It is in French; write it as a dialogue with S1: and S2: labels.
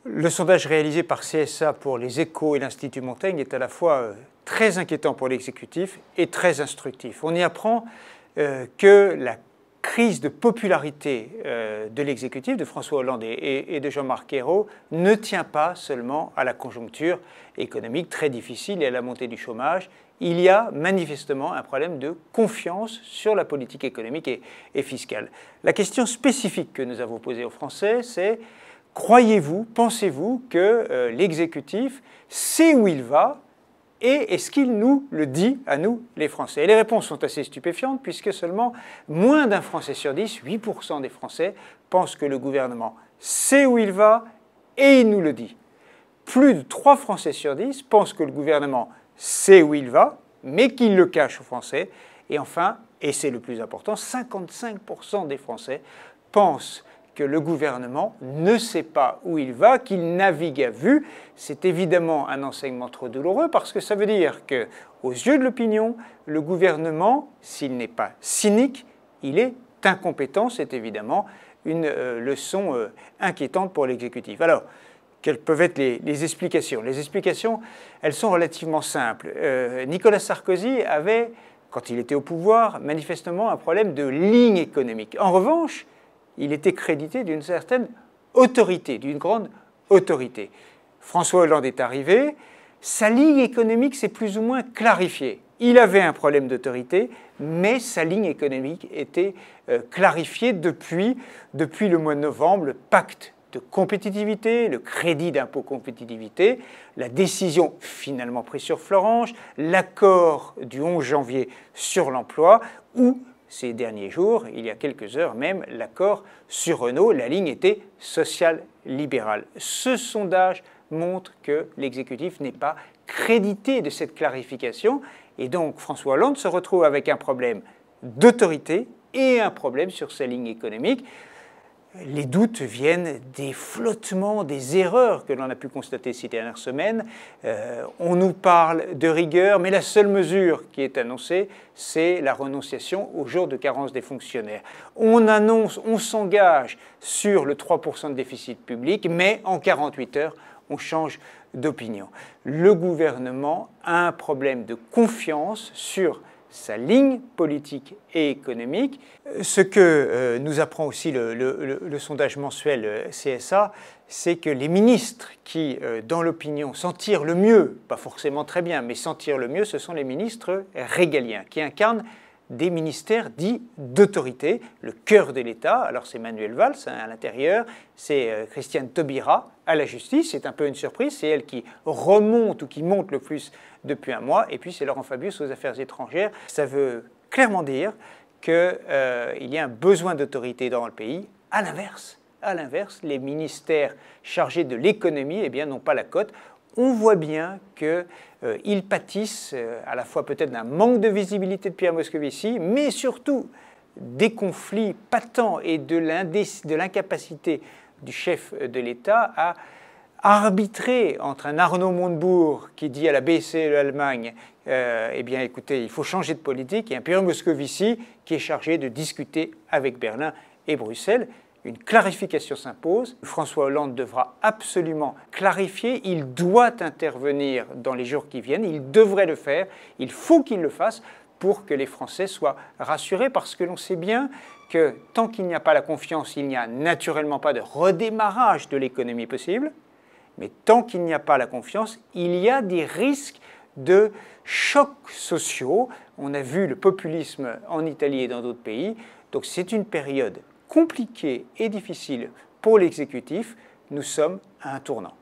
S1: Le sondage réalisé par CSA pour les Échos et l'Institut Montaigne est à la fois très inquiétant pour l'exécutif et très instructif. On y apprend que la crise de popularité de l'exécutif, de François Hollande et de Jean-Marc Ayrault, ne tient pas seulement à la conjoncture économique très difficile et à la montée du chômage. Il y a manifestement un problème de confiance sur la politique économique et fiscale. La question spécifique que nous avons posée aux Français, c'est: croyez-vous, pensez-vous que l'exécutif sait où il va et est-ce qu'il nous le dit à nous, les Français? Et les réponses sont assez stupéfiantes puisque seulement moins d'un Français sur 10, 8% des Français, pensent que le gouvernement sait où il va et il nous le dit. Plus de 3 Français sur 10 pensent que le gouvernement sait où il va, mais qu'il le cache aux Français. Et enfin, et c'est le plus important, 55% des Français pensent que le gouvernement ne sait pas où il va, qu'il navigue à vue. C'est évidemment un enseignement trop douloureux parce que ça veut dire qu'aux yeux de l'opinion, le gouvernement, s'il n'est pas cynique, il est incompétent. C'est évidemment une leçon inquiétante pour l'exécutif. Alors, quelles peuvent être les explications? Les explications, elles sont relativement simples. Nicolas Sarkozy avait, quand il était au pouvoir, manifestement un problème de ligne économique. En revanche, il était crédité d'une certaine autorité, d'une grande autorité. François Hollande est arrivé, sa ligne économique s'est plus ou moins clarifiée. Il avait un problème d'autorité, mais sa ligne économique était clarifiée depuis le mois de novembre, le pacte de compétitivité, le crédit d'impôt compétitivité, la décision finalement prise sur Florange, l'accord du 11 janvier sur l'emploi, ou ces derniers jours, il y a quelques heures même, l'accord sur Renault, la ligne était sociale-libérale. Ce sondage montre que l'exécutif n'est pas crédité de cette clarification et donc François Hollande se retrouve avec un problème d'autorité et un problème sur sa ligne économique. Les doutes viennent des flottements, des erreurs que l'on a pu constater ces dernières semaines. On nous parle de rigueur, mais la seule mesure qui est annoncée, c'est la renonciation au jour de carence des fonctionnaires. On annonce, on s'engage sur le 3% de déficit public, mais en 48 heures, on change d'opinion. Le gouvernement a un problème de confiance sur sa ligne politique et économique. Ce que nous apprend aussi le sondage mensuel CSA, c'est que les ministres qui, dans l'opinion, s'en tirent le mieux, pas forcément très bien, mais s'en tirent le mieux, ce sont les ministres régaliens, qui incarnent des ministères dits d'autorité, le cœur de l'État. Alors c'est Manuel Valls à l'intérieur, c'est Christiane Taubira à la justice, c'est un peu une surprise, c'est elle qui remonte ou qui monte le plus depuis un mois, et puis c'est Laurent Fabius aux affaires étrangères. Ça veut clairement dire qu'il y a un besoin d'autorité dans le pays. À l'inverse, les ministères chargés de l'économie n'ont pas la cote. On voit bien qu'ils pâtissent à la fois peut-être d'un manque de visibilité de Pierre Moscovici, mais surtout des conflits patents et de l'incapacité du chef de l'État à arbitrer entre un Arnaud Montebourg qui dit à la BCE de l'Allemagne écoutez, il faut changer de politique, et un Pierre Moscovici qui est chargé de discuter avec Berlin et Bruxelles. Une clarification s'impose. François Hollande devra absolument clarifier. Il doit intervenir dans les jours qui viennent. Il devrait le faire. Il faut qu'il le fasse pour que les Français soient rassurés, parce que l'on sait bien que tant qu'il n'y a pas la confiance, il n'y a naturellement pas de redémarrage de l'économie possible. Mais tant qu'il n'y a pas la confiance, il y a des risques de chocs sociaux. On a vu le populisme en Italie et dans d'autres pays. Donc c'est une période compliqué et difficile pour l'exécutif. Nous sommes à un tournant.